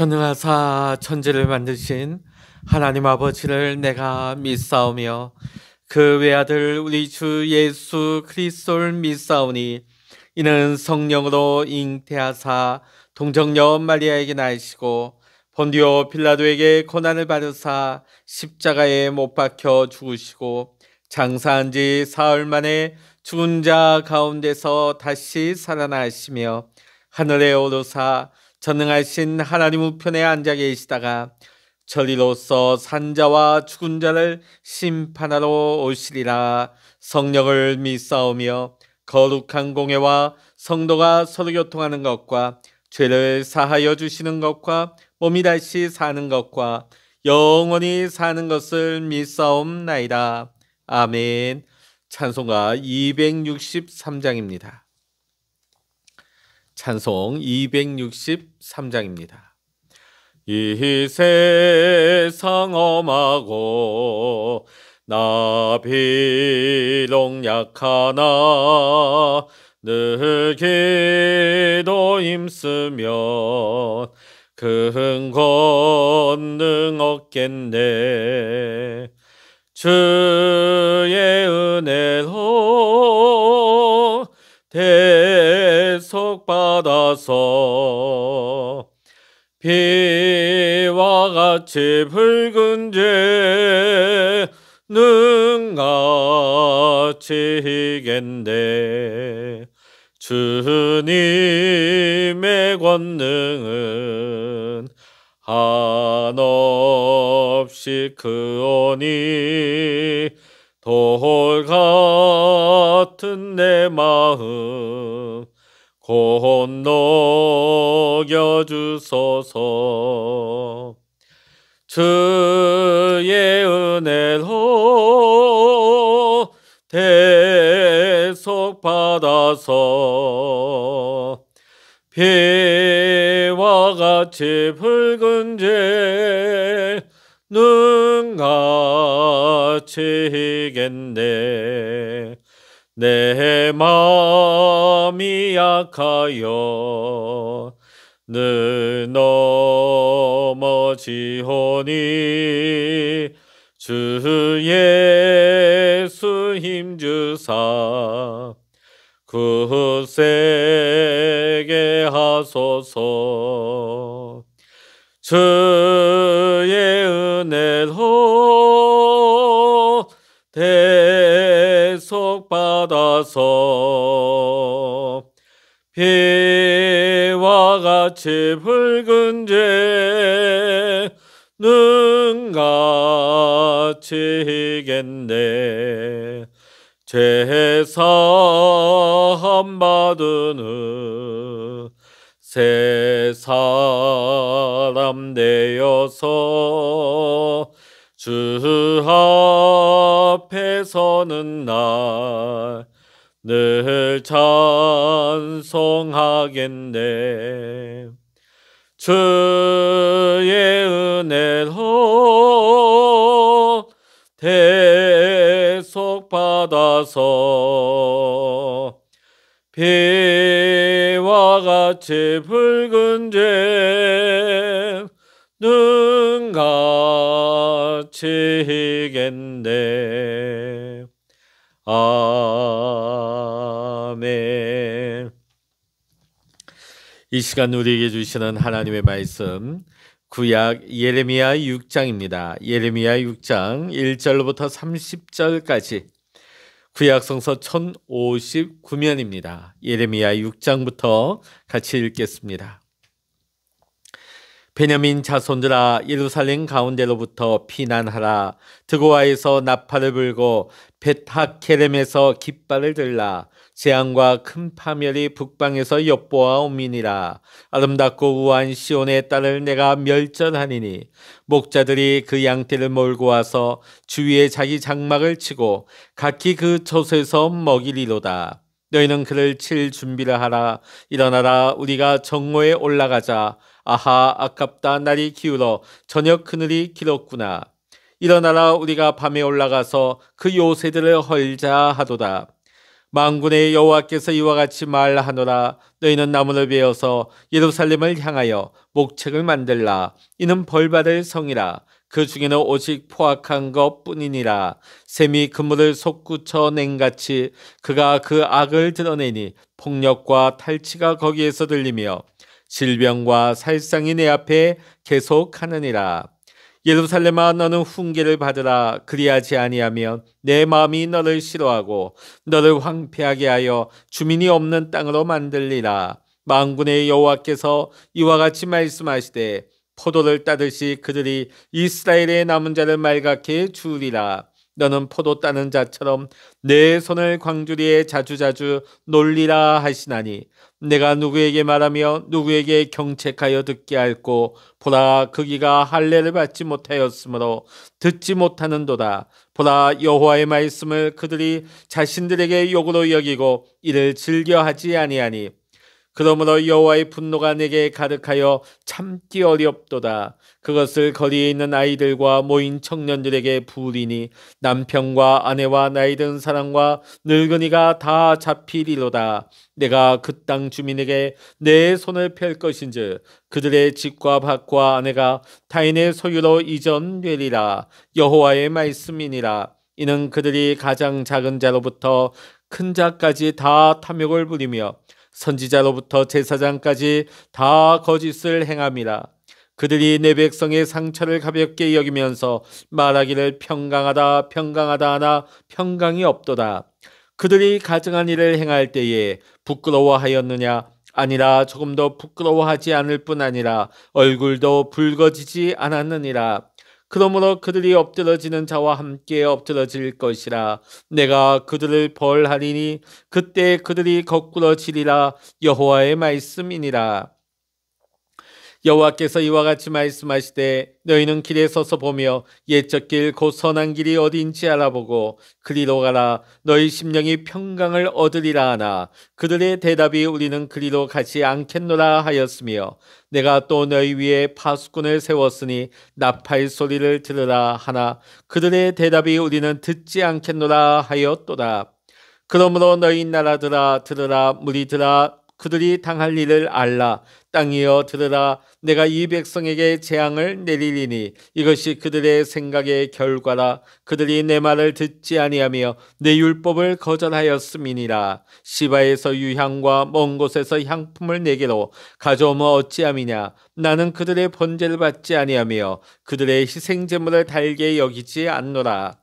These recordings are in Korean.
전능하사 천지를 만드신 하나님 아버지를 내가 믿사오며 그 외아들 우리 주 예수 그리스도를 믿사오니 이는 성령으로 잉태하사 동정녀 마리아에게 나시고 본디오 빌라도에게 고난을 받으사 십자가에 못 박혀 죽으시고 장사한 지 사흘 만에 죽은 자 가운데서 다시 살아나시며 하늘에 오르사 전능하신 하나님 우편에 앉아 계시다가 저리로서 산자와 죽은 자를 심판하러 오시리라. 성령을 믿사오며 거룩한 공회와 성도가 서로 교통하는 것과 죄를 사하여 주시는 것과 몸이 다시 사는 것과 영원히 사는 것을 믿사옵나이다. 아멘. 찬송가 263장입니다. 찬송 263장입니다. 이 세상 험하고 나 비록 약하나 늘 기도 힘쓰면 큰 권능 얻겠네. 주의 은혜로 대속받아서 비와 같이 붉은 죄는 같이 이겠네. 주님의 권능은 한없이 크오니 돌 같은 내 마음 곧 녹여주소서. 주의 은혜로 대속받아서 비와 같이 붉은 죄는 같이 이겠네. 내 마음이 약하여 늘 넘어지오니 주 예수 힘주사 굳세게 하소서. 주의 은혜로 대속받아서 비와 같이 붉은 죄는 같이 이겠네. 죄 사함 받은 새 사람 되어서 주 앞에 서는 날 늘 찬송하겠네. 주의 은혜로 대속받아서 비와 같이 붉은 죄는 같이 이겠네. 아멘. 이 시간 우리에게 주시는 하나님의 말씀 구약 예레미야 6장입니다. 예레미야 6장 1절부터 30절까지 구약 성서 1059면입니다. 예레미야 6장부터 같이 읽겠습니다. 베냐민 자손들아 예루살렘 가운데로부터 피난하라. 드고아에서 나팔을 불고 벳하케렘에서 깃발을 들라. 재앙과 큰 파멸이 북방에서 엿보아오미니라. 아름답고 우아한 시온의 딸을 내가 멸절하니니 목자들이 그 양떼를 몰고 와서 주위에 자기 장막을 치고 각기 그 처소에서 먹이리로다. 너희는 그를 칠 준비를 하라. 일어나라, 우리가 정오에 올라가자. 아하, 아깝다. 날이 기울어 저녁 그늘이 길었구나. 일어나라, 우리가 밤에 올라가서 그 요새들을 헐자 하도다. 만군의 여호와께서 이와 같이 말하노라. 너희는 나무를 베어서 예루살렘을 향하여 목책을 만들라. 이는 벌받을 성이라. 그 중에는 오직 포악한 것뿐이니라. 샘이 그물을 솟구쳐 낸같이 그가 그 악을 드러내니 폭력과 탈취가 거기에서 들리며 질병과 살상이 내 앞에 계속하느니라. 예루살렘아, 너는 훈계를 받으라. 그리하지 아니하면 내 마음이 너를 싫어하고 너를 황폐하게 하여 주민이 없는 땅으로 만들리라. 만군의 여호와께서 이와 같이 말씀하시되 포도를 따듯이 그들이 이스라엘의 남은 자를 말갛게 주리라. 너는 포도 따는 자처럼 내 손을 광주리에 자주자주 놀리라 하시나니 내가 누구에게 말하며 누구에게 경책하여 듣게 할꼬. 보라, 그 귀가 할례를 받지 못하였으므로 듣지 못하는도다. 보라, 여호와의 말씀을 그들이 자신들에게 욕으로 여기고 이를 즐겨하지 아니하니 그러므로 여호와의 분노가 내게 가득하여 참기 어렵도다. 그것을 거리에 있는 아이들과 모인 청년들에게 부으리니 남편과 아내와 나이 든 사람과 늙은이가 다 잡히리로다. 내가 그 땅 주민에게 내 손을 펼 것인즉 그들의 집과 밭과 아내가 타인의 소유로 이전되리라. 여호와의 말씀이니라. 이는 그들이 가장 작은 자로부터 큰 자까지 다 탐욕을 부리며 선지자로부터 제사장까지 다 거짓을 행함이라. 그들이 내 백성의 상처를 가볍게 여기면서 말하기를 평강하다 평강하다 하나 평강이 없도다. 그들이 가증한 일을 행할 때에 부끄러워하였느냐? 아니라 조금도 부끄러워하지 않을 뿐 아니라 얼굴도 붉어지지 않았느니라. 그러므로 그들이 엎드러지는 자와 함께 엎드러질 것이라. 내가 그들을 벌하리니 그때 그들이 거꾸러지리라. 여호와의 말씀이니라. 여호와께서 이와 같이 말씀하시되 너희는 길에 서서 보며 옛적 길 곧 선한 길이 어디인지 알아보고 그리로 가라. 너희 심령이 평강을 얻으리라 하나 그들의 대답이 우리는 그리로 가지 않겠노라 하였으며 내가 또 너희 위에 파수꾼을 세웠으니 나팔 소리를 들으라 하나 그들의 대답이 우리는 듣지 않겠노라 하였도다. 그러므로 너희 나라들아 들으라. 무리들아 그들이 당할 일을 알라. 땅이여 들으라. 내가 이 백성에게 재앙을 내리리니 이것이 그들의 생각의 결과라. 그들이 내 말을 듣지 아니하며 내 율법을 거절하였음이니라. 시바에서 유향과 먼 곳에서 향품을 내게로 가져오면 어찌함이냐. 나는 그들의 번제를 받지 아니하며 그들의 희생제물을 달게 여기지 않노라.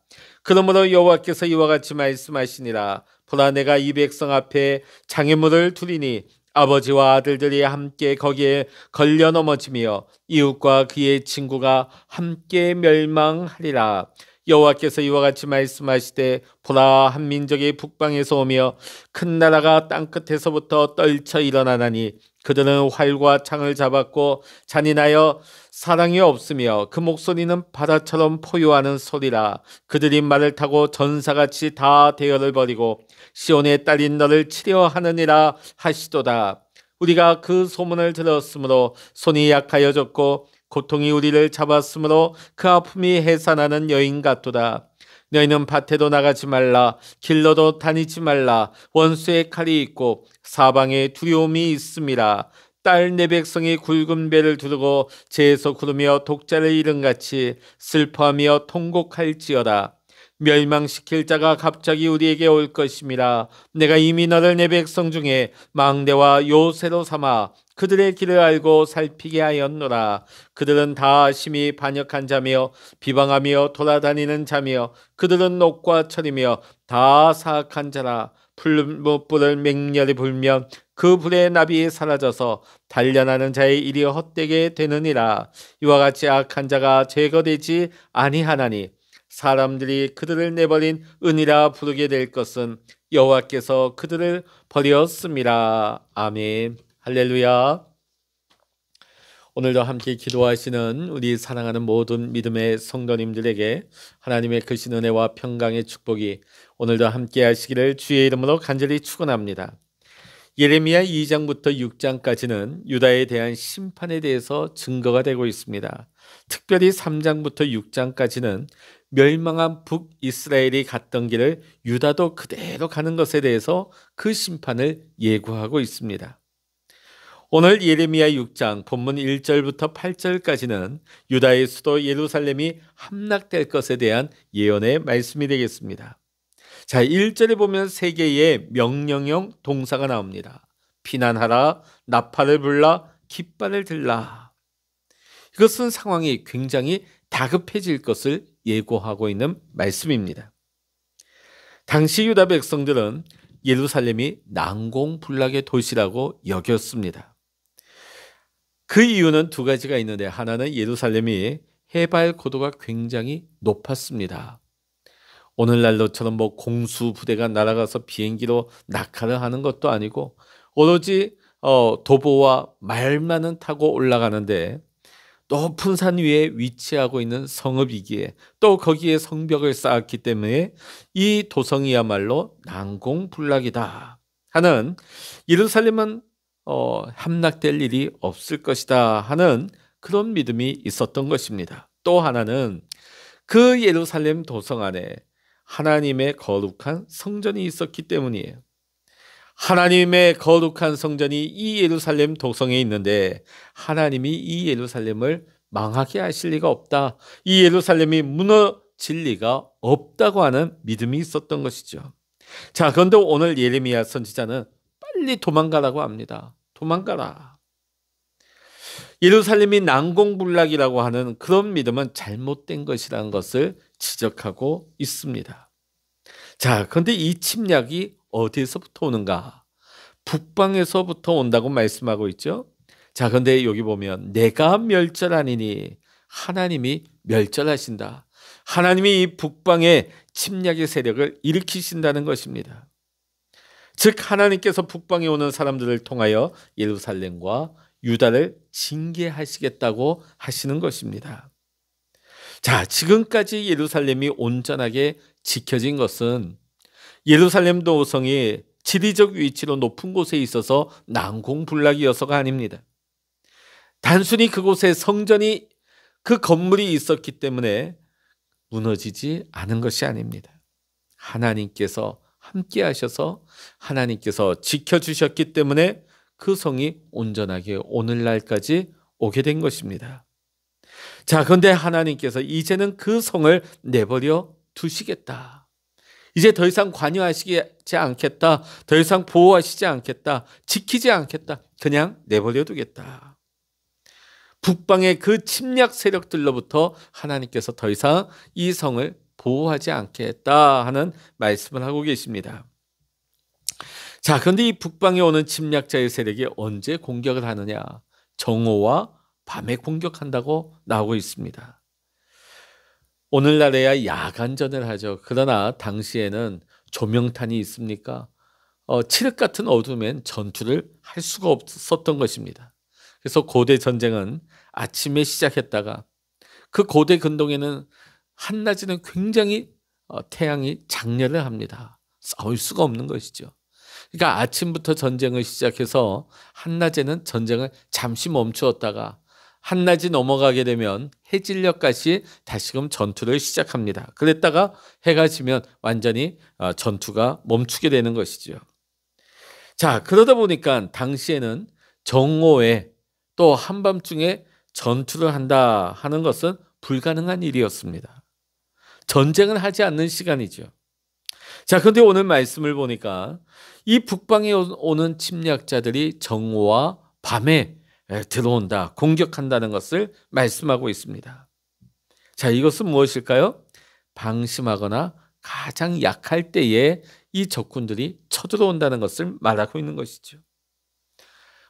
그러므로 여호와께서 이와 같이 말씀하시니라. 보라, 내가 이 백성 앞에 장애물을 두리니 아버지와 아들들이 함께 거기에 걸려 넘어지며 이웃과 그의 친구가 함께 멸망하리라. 여호와께서 이와 같이 말씀하시되 보라, 한 민족이 북방에서 오며 큰 나라가 땅끝에서부터 떨쳐 일어나나니 그들은 활과 창을 잡았고 잔인하여 사랑이 없으며 그 목소리는 바다처럼 포효하는 소리라. 그들이 말을 타고 전사같이 다 대열을 벌이고 시온의 딸인 너를 치려 하느니라 하시도다. 우리가 그 소문을 들었으므로 손이 약하여졌고 고통이 우리를 잡았으므로 그 아픔이 해산하는 여인 같도다. 너희는 밭에도 나가지 말라. 길로도 다니지 말라. 원수의 칼이 있고 사방에 두려움이 있음이라. 딸 내 백성이 굵은 배를 두르고 재에서 구르며 독자를 잃은같이 슬퍼하며 통곡할지어다. 멸망시킬 자가 갑자기 우리에게 올 것임이라. 내가 이미 너를 내 백성 중에 망대와 요새로 삼아 그들의 길을 알고 살피게 하였노라. 그들은 다 심히 반역한 자며 비방하며 돌아다니는 자며 그들은 녹과 철이며 다 사악한 자라. 불을 맹렬히 불면 그 불의 나비 사라져서 단련하는 자의 일이 헛되게 되느니라. 이와 같이 악한 자가 제거되지 아니하나니 사람들이 그들을 내버린 은이라 부르게 될 것은 여호와께서 그들을 버렸음이라. 아멘. 할렐루야. 오늘도 함께 기도하시는 우리 사랑하는 모든 믿음의 성도님들에게 하나님의 크신 은혜와 평강의 축복이 오늘도 함께 하시기를 주의 이름으로 간절히 축원합니다. 예레미야 2장부터 6장까지는 유다에 대한 심판에 대해서 증거가 되고 있습니다. 특별히 3장부터 6장까지는 멸망한 북이스라엘이 갔던 길을 유다도 그대로 가는 것에 대해서 그 심판을 예고하고 있습니다. 오늘 예레미야 6장 본문 1절부터 8절까지는 유다의 수도 예루살렘이 함락될 것에 대한 예언의 말씀이 되겠습니다. 자, 1절에 보면 세 개의 명령형 동사가 나옵니다. 피난하라, 나팔을 불라, 깃발을 들라. 이것은 상황이 굉장히 다급해질 것을 예고하고 있는 말씀입니다. 당시 유다 백성들은 예루살렘이 난공불락의 도시라고 여겼습니다. 그 이유는 두 가지가 있는데, 하나는 예루살렘이 해발 고도가 굉장히 높았습니다. 오늘날로처럼 공수 부대가 날아가서 비행기로 낙하를 하는 것도 아니고 오로지 도보와 말만은 타고 올라가는데, 높은 산 위에 위치하고 있는 성읍이기에 또 거기에 성벽을 쌓았기 때문에 이 도성이야말로 난공불락이다 하는, 예루살렘은 함락될 일이 없을 것이다 하는 그런 믿음이 있었던 것입니다. 또 하나는 그 예루살렘 도성 안에 하나님의 거룩한 성전이 있었기 때문이에요. 하나님의 거룩한 성전이 이 예루살렘 도성에 있는데 하나님이 이 예루살렘을 망하게 하실 리가 없다, 이 예루살렘이 무너질 리가 없다고 하는 믿음이 있었던 것이죠. 자, 그런데 오늘 예레미야 선지자는 빨리 도망가라고 합니다. 도망가라. 예루살렘이 난공불락이라고 하는 그런 믿음은 잘못된 것이라는 것을 지적하고 있습니다. 자, 그런데 이 침략이 어디에서부터 오는가? 북방에서부터 온다고 말씀하고 있죠. 자, 그런데 여기 보면 내가 멸절하니니, 하나님이 멸절하신다. 하나님이 이 북방에 침략의 세력을 일으키신다는 것입니다. 즉 하나님께서 북방에 오는 사람들을 통하여 예루살렘과 유다를 징계하시겠다고 하시는 것입니다. 자, 지금까지 예루살렘이 온전하게 지켜진 것은 예루살렘 도성이 지리적 위치로 높은 곳에 있어서 난공불락이어서가 아닙니다. 단순히 그곳에 성전이, 그 건물이 있었기 때문에 무너지지 않은 것이 아닙니다. 하나님께서 함께 하셔서 하나님께서 지켜주셨기 때문에 그 성이 온전하게 오늘날까지 오게 된 것입니다. 자, 그런데 하나님께서 이제는 그 성을 내버려 두시겠다. 이제 더 이상 관여하시지 않겠다. 더 이상 보호하시지 않겠다. 지키지 않겠다. 그냥 내버려 두겠다. 북방의 그 침략 세력들로부터 하나님께서 더 이상 이 성을 보호하지 않겠다 하는 말씀을 하고 계십니다. 자, 그런데 이 북방에 오는 침략자의 세력이 언제 공격을 하느냐? 정오와 밤에 공격한다고 나오고 있습니다. 오늘날에야 야간전을 하죠. 그러나 당시에는 조명탄이 있습니까? 칠흑 같은 어둠엔 전투를 할 수가 없었던 것입니다. 그래서 고대 전쟁은 아침에 시작했다가 그 고대 근동에는 한낮에는 굉장히 태양이 장렬을 합니다. 싸울 수가 없는 것이죠. 그러니까 아침부터 전쟁을 시작해서 한낮에는 전쟁을 잠시 멈추었다가 한낮이 넘어가게 되면 해질녘까지 다시금 전투를 시작합니다. 그랬다가 해가 지면 완전히 전투가 멈추게 되는 것이죠. 자, 그러다 보니까 당시에는 정오에 또 한밤중에 전투를 한다 하는 것은 불가능한 일이었습니다. 전쟁을 하지 않는 시간이죠. 자, 그런데 오늘 말씀을 보니까 이 북방에 오는 침략자들이 정오와 밤에 들어온다, 공격한다는 것을 말씀하고 있습니다. 자, 이것은 무엇일까요? 방심하거나 가장 약할 때에 이 적군들이 쳐들어온다는 것을 말하고 있는 것이죠.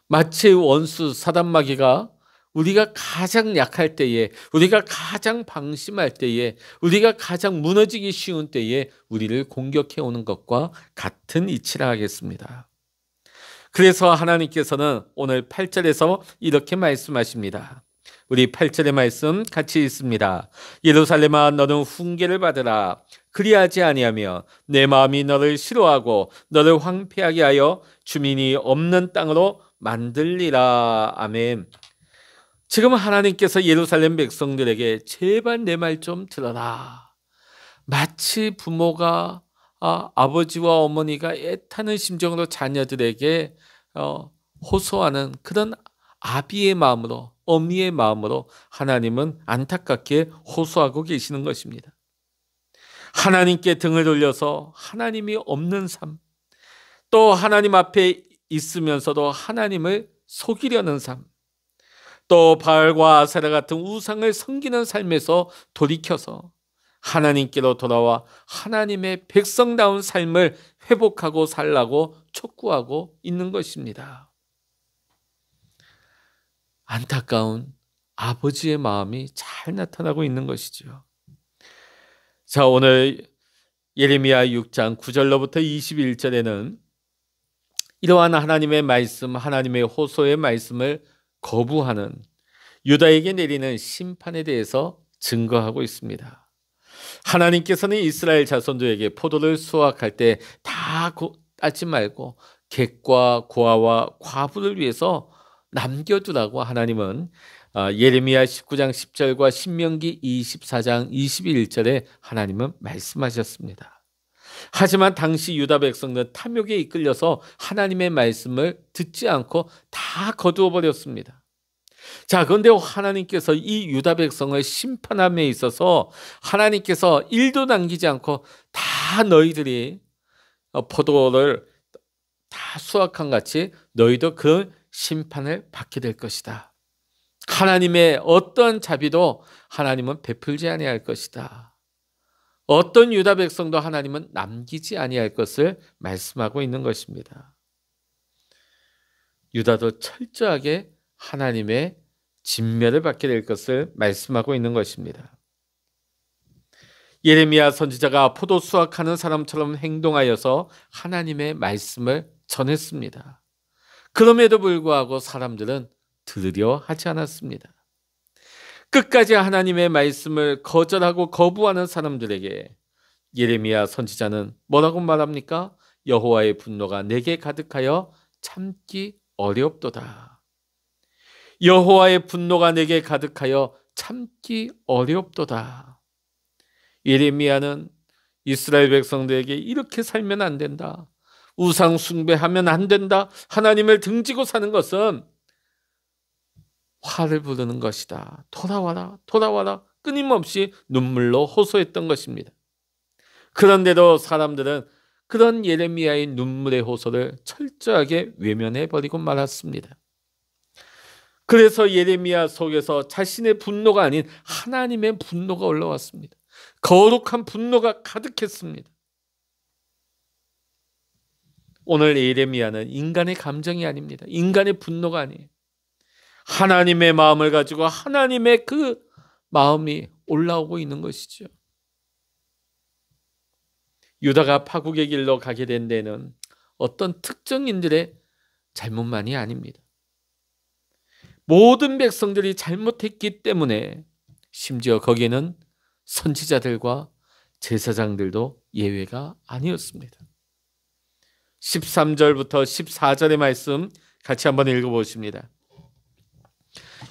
마치 원수 사단마귀가 우리가 가장 약할 때에, 우리가 가장 방심할 때에, 우리가 가장 무너지기 쉬운 때에 우리를 공격해 오는 것과 같은 이치라 하겠습니다. 그래서 하나님께서는 오늘 8절에서 이렇게 말씀하십니다. 우리 8절의 말씀 같이 읽습니다. 예루살렘아, 너는 훈계를 받으라. 그리하지 아니하며 내 마음이 너를 싫어하고 너를 황폐하게 하여 주민이 없는 땅으로 만들리라. 아멘. 지금 하나님께서 예루살렘 백성들에게 제발 내 말 좀 들어라. 마치 부모가 아버지와 어머니가 애타는 심정으로 자녀들에게 호소하는 그런 아비의 마음으로, 어미의 마음으로 하나님은 안타깝게 호소하고 계시는 것입니다. 하나님께 등을 돌려서 하나님이 없는 삶, 또 하나님 앞에 있으면서도 하나님을 속이려는 삶, 또 바알과 아세라 같은 우상을 섬기는 삶에서 돌이켜서 하나님께로 돌아와 하나님의 백성다운 삶을 회복하고 살라고 촉구하고 있는 것입니다. 안타까운 아버지의 마음이 잘 나타나고 있는 것이죠. 자, 오늘 예레미야 6장 9절로부터 21절에는 이러한 하나님의 말씀, 하나님의 호소의 말씀을 거부하는 유다에게 내리는 심판에 대해서 증거하고 있습니다. 하나님께서는 이스라엘 자손들에게 포도를 수확할 때 다 따지 말고 객과 고아와 과부를 위해서 남겨두라고 하나님은 예레미야 19장 10절과 신명기 24장 21절에 하나님은 말씀하셨습니다. 하지만 당시 유다 백성들은 탐욕에 이끌려서 하나님의 말씀을 듣지 않고 다 거두어 버렸습니다. 자, 그런데 하나님께서 이 유다 백성을 심판함에 있어서 하나님께서 일도 남기지 않고 다 너희들이 포도를 다 수확한 같이 너희도 그 심판을 받게 될 것이다. 하나님의 어떤 자비도 하나님은 베풀지 아니할 것이다. 어떤 유다 백성도 하나님은 남기지 아니할 것을 말씀하고 있는 것입니다. 유다도 철저하게 하나님의 진멸을 받게 될 것을 말씀하고 있는 것입니다. 예레미야 선지자가 포도 수확하는 사람처럼 행동하여서 하나님의 말씀을 전했습니다. 그럼에도 불구하고 사람들은 들으려 하지 않았습니다. 끝까지 하나님의 말씀을 거절하고 거부하는 사람들에게 예레미야 선지자는 뭐라고 말합니까? 여호와의 분노가 내게 가득하여 참기 어렵도다. 여호와의 분노가 내게 가득하여 참기 어렵도다. 예레미야는 이스라엘 백성들에게 이렇게 살면 안 된다. 우상 숭배하면 안 된다. 하나님을 등지고 사는 것은 화를 부르는 것이다. 돌아와라, 돌아와라. 끊임없이 눈물로 호소했던 것입니다. 그런데도 사람들은 그런 예레미야의 눈물의 호소를 철저하게 외면해버리고 말았습니다. 그래서 예레미야 속에서 자신의 분노가 아닌 하나님의 분노가 올라왔습니다. 거룩한 분노가 가득했습니다. 오늘 예레미야는 인간의 감정이 아닙니다. 인간의 분노가 아니에요. 하나님의 마음을 가지고 하나님의 그 마음이 올라오고 있는 것이죠. 유다가 파국의 길로 가게 된 데는 어떤 특정인들의 잘못만이 아닙니다. 모든 백성들이 잘못했기 때문에 심지어 거기에는 선지자들과 제사장들도 예외가 아니었습니다. 13절부터 14절의 말씀 같이 한번 읽어보십니다.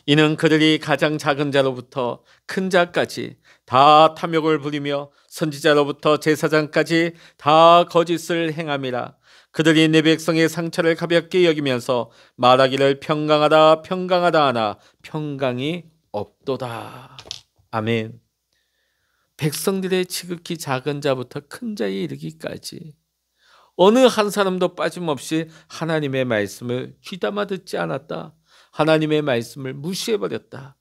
이는 그들이 가장 작은 자로부터 큰 자까지 다 탐욕을 부리며 선지자로부터 제사장까지 다 거짓을 행함이라. 그들이 내 백성의 상처를 가볍게 여기면서 말하기를 평강하다 평강하다 하나 평강이 없도다. 아멘. 백성들의 지극히 작은 자부터 큰 자에 이르기까지 어느 한 사람도 빠짐없이 하나님의 말씀을 귀담아 듣지 않았다. 하나님의 말씀을 무시해버렸다.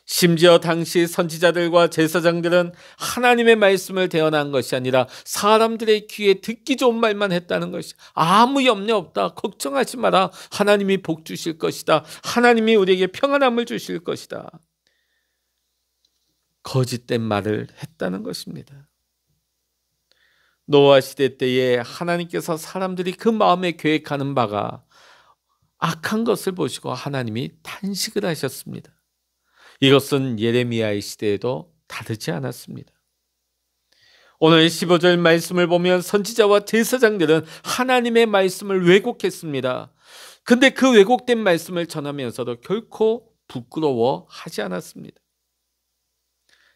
심지어 당시 선지자들과 제사장들은 하나님의 말씀을 대언한 것이 아니라 사람들의 귀에 듣기 좋은 말만 했다는 것이 아무 염려 없다. 걱정하지 마라. 하나님이 복 주실 것이다. 하나님이 우리에게 평안함을 주실 것이다. 거짓된 말을 했다는 것입니다. 노아 시대 때에 하나님께서 사람들이 그 마음에 계획하는 바가 악한 것을 보시고 하나님이 탄식을 하셨습니다. 이것은 예레미야의 시대에도 다르지 않았습니다. 오늘 15절 말씀을 보면 선지자와 제사장들은 하나님의 말씀을 왜곡했습니다. 근데 그 왜곡된 말씀을 전하면서도 결코 부끄러워하지 않았습니다.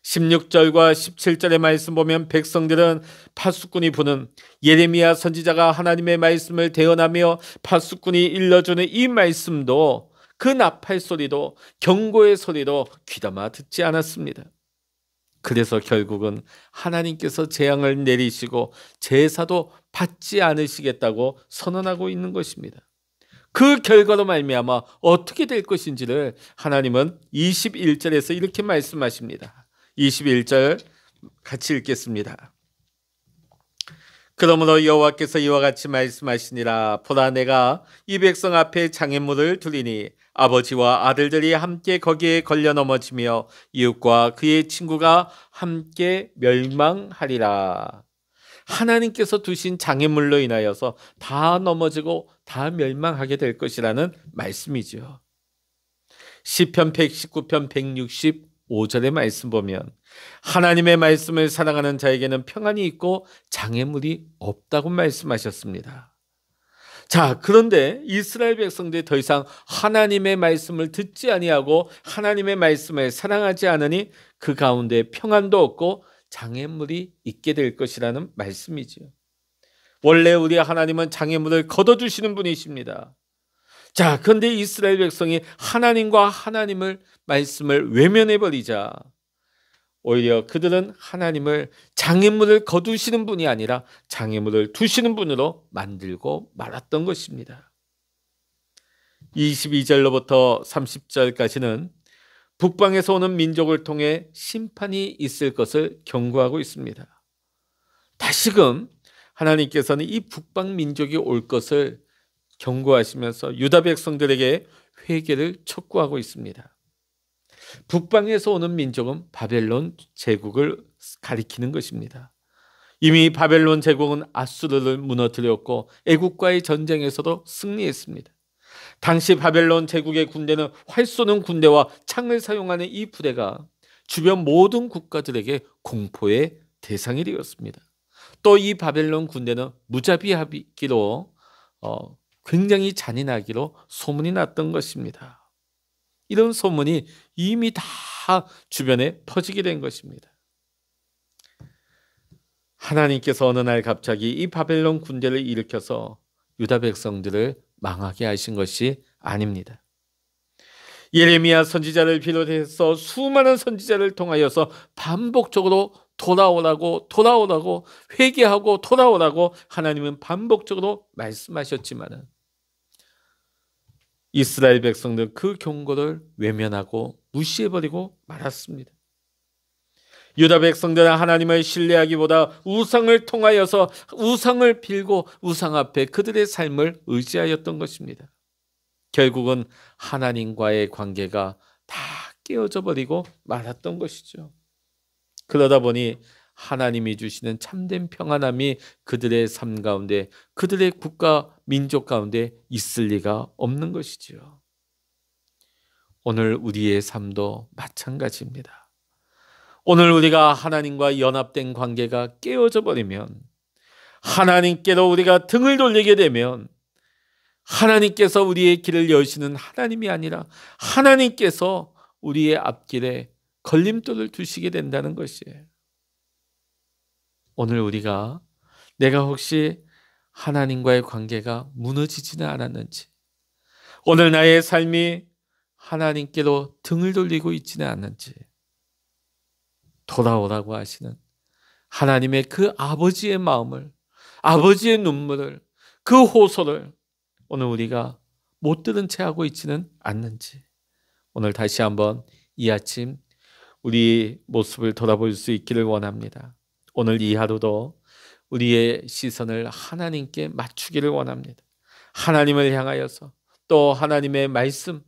16절과 17절의 말씀 보면 백성들은 파수꾼이 부는 예레미야 선지자가 하나님의 말씀을 대언하며 파수꾼이 일러주는 이 말씀도 그 나팔 소리도 경고의 소리도 귀담아 듣지 않았습니다. 그래서 결국은 하나님께서 재앙을 내리시고 제사도 받지 않으시겠다고 선언하고 있는 것입니다. 그 결과로 말미암아 어떻게 될 것인지를 하나님은 21절에서 이렇게 말씀하십니다. 21절 같이 읽겠습니다. 그러므로 여호와께서 이와 같이 말씀하시니라. 보라, 내가 이 백성 앞에 장애물을 두리니 아버지와 아들들이 함께 거기에 걸려 넘어지며 이웃과 그의 친구가 함께 멸망하리라. 하나님께서 두신 장애물로 인하여서 다 넘어지고 다 멸망하게 될 것이라는 말씀이죠. 시편 119편 165절의 말씀 보면 하나님의 말씀을 사랑하는 자에게는 평안이 있고 장애물이 없다고 말씀하셨습니다. 자, 그런데 이스라엘 백성들이 더 이상 하나님의 말씀을 듣지 아니하고 하나님의 말씀을 사랑하지 않으니 그 가운데 평안도 없고 장애물이 있게 될 것이라는 말씀이지요. 원래 우리 하나님은 장애물을 걷어주시는 분이십니다. 자, 그런데 이스라엘 백성이 하나님과 하나님을 말씀을 외면해버리자 오히려 그들은 하나님을 장애물을 거두시는 분이 아니라 장애물을 두시는 분으로 만들고 말았던 것입니다. 22절로부터 30절까지는 북방에서 오는 민족을 통해 심판이 있을 것을 경고하고 있습니다. 다시금 하나님께서는 이 북방 민족이 올 것을 경고하시면서 유다 백성들에게 회개를 촉구하고 있습니다. 북방에서 오는 민족은 바벨론 제국을 가리키는 것입니다. 이미 바벨론 제국은 아수르를 무너뜨렸고 애국과의 전쟁에서도 승리했습니다. 당시 바벨론 제국의 군대는 활 쏘는 군대와 창을 사용하는 이 부대가 주변 모든 국가들에게 공포의 대상이 되었습니다. 또 이 바벨론 군대는 무자비하기로 굉장히 잔인하기로 소문이 났던 것입니다. 이런 소문이 이미 다 주변에 퍼지게 된 것입니다. 하나님께서 어느 날 갑자기 이 바벨론 군대를 일으켜서 유다 백성들을 망하게 하신 것이 아닙니다. 예레미야 선지자를 비롯해서 수많은 선지자를 통하여서 반복적으로 돌아오라고 회개하고 돌아오라고 하나님은 반복적으로 말씀하셨지만 이스라엘 백성들은 그 경고를 외면하고 무시해버리고 말았습니다. 유다 백성들은 하나님을 신뢰하기보다 우상을 통하여서 우상을 빌고 우상 앞에 그들의 삶을 의지하였던 것입니다. 결국은 하나님과의 관계가 다 깨어져 버리고 말았던 것이죠. 그러다 보니 하나님이 주시는 참된 평안함이 그들의 삶 가운데, 그들의 국가 민족 가운데 있을 리가 없는 것이지요. 오늘 우리의 삶도 마찬가지입니다. 오늘 우리가 하나님과 연합된 관계가 깨어져 버리면, 하나님께로 우리가 등을 돌리게 되면 하나님께서 우리의 길을 여시는 하나님이 아니라 하나님께서 우리의 앞길에 걸림돌을 두시게 된다는 것이에요. 오늘 우리가 내가 혹시 하나님과의 관계가 무너지지는 않았는지, 오늘 나의 삶이 하나님께로 등을 돌리고 있지는 않는지, 돌아오라고 하시는 하나님의 그 아버지의 마음을, 아버지의 눈물을, 그 호소를 오늘 우리가 못 들은 채 하고 있지는 않는지, 오늘 다시 한번 이 아침 우리 모습을 돌아볼 수 있기를 원합니다. 오늘 이 하루도 우리의 시선을 하나님께 맞추기를 원합니다. 하나님을 향하여서, 또 하나님의 말씀,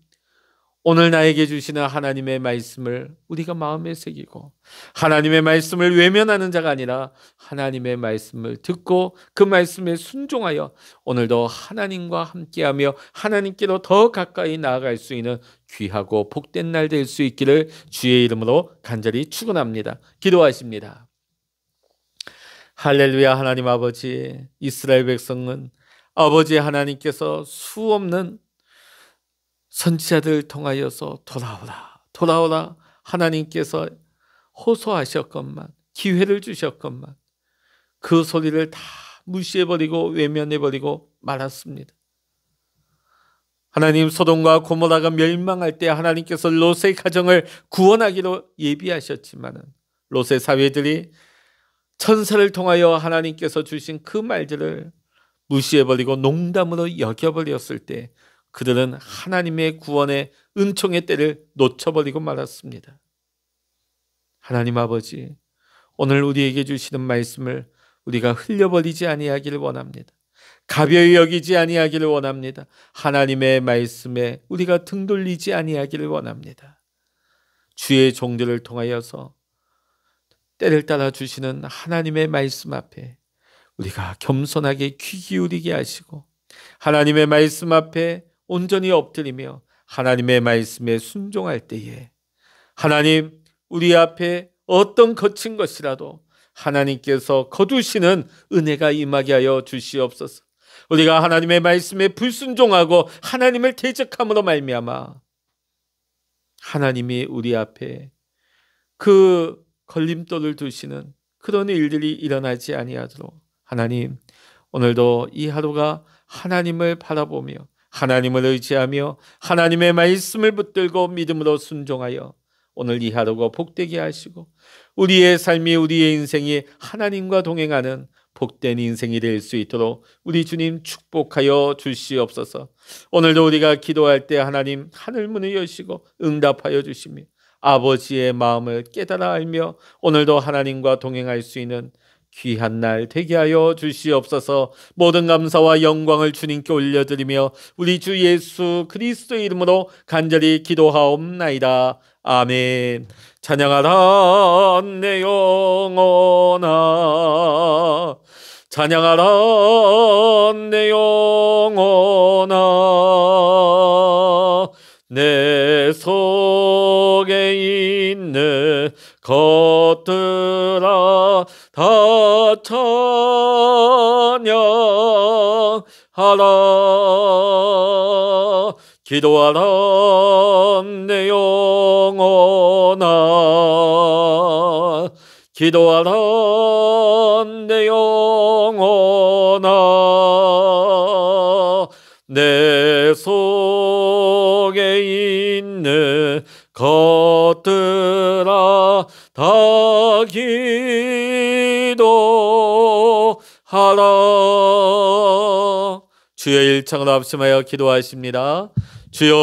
오늘 나에게 주시는 하나님의 말씀을 우리가 마음에 새기고, 하나님의 말씀을 외면하는 자가 아니라 하나님의 말씀을 듣고 그 말씀에 순종하여 오늘도 하나님과 함께하며 하나님께로 더 가까이 나아갈 수 있는 귀하고 복된 날 될 수 있기를 주의 이름으로 간절히 축원합니다. 기도하십니다. 할렐루야. 하나님 아버지, 이스라엘 백성은 아버지 하나님께서 수없는 선지자들 통하여서 돌아오라 하나님께서 호소하셨건만, 기회를 주셨건만 그 소리를 다 무시해버리고 외면해버리고 말았습니다. 하나님, 소돔과 고모라가 멸망할 때 하나님께서 롯의 가정을 구원하기로 예비하셨지만 롯의 사위들이 천사를 통하여 하나님께서 주신 그 말들을 무시해버리고 농담으로 여겨버렸을 때 그들은 하나님의 구원의 은총의 때를 놓쳐버리고 말았습니다. 하나님 아버지, 오늘 우리에게 주시는 말씀을 우리가 흘려버리지 아니하기를 원합니다. 가벼이 여기지 아니하기를 원합니다. 하나님의 말씀에 우리가 등 돌리지 아니하기를 원합니다. 주의 종들을 통하여서 때를 따라 주시는 하나님의 말씀 앞에 우리가 겸손하게 귀 기울이게 하시고 하나님의 말씀 앞에 온전히 엎드리며 하나님의 말씀에 순종할 때에 하나님, 우리 앞에 어떤 거친 것이라도 하나님께서 거두시는 은혜가 임하게 하여 주시옵소서. 우리가 하나님의 말씀에 불순종하고 하나님을 대적함으로 말미암아 하나님이 우리 앞에 그 걸림돌을 두시는 그런 일들이 일어나지 아니하도록 하나님, 오늘도 이 하루가 하나님을 바라보며 하나님을 의지하며 하나님의 말씀을 붙들고 믿음으로 순종하여 오늘 이 하루가 복되게 하시고 우리의 삶이, 우리의 인생이 하나님과 동행하는 복된 인생이 될 수 있도록 우리 주님 축복하여 주시옵소서. 오늘도 우리가 기도할 때 하나님 하늘문을 여시고 응답하여 주시며 아버지의 마음을 깨달아 알며 오늘도 하나님과 동행할 수 있는 귀한 날 되게 하여 주시옵소서. 모든 감사와 영광을 주님께 올려드리며 우리 주 예수 그리스도의 이름으로 간절히 기도하옵나이다. 아멘. 찬양하라 내 영혼아, 찬양하라 내 영혼아, 내 속에 있는 것들아 다 찬양하라. 기도하라 내 영혼아, 기도하라 내 영혼아, 내 속에 있는 것들아 다 기도하라. 주의 일창을 합심하여 기도하십니다. 주여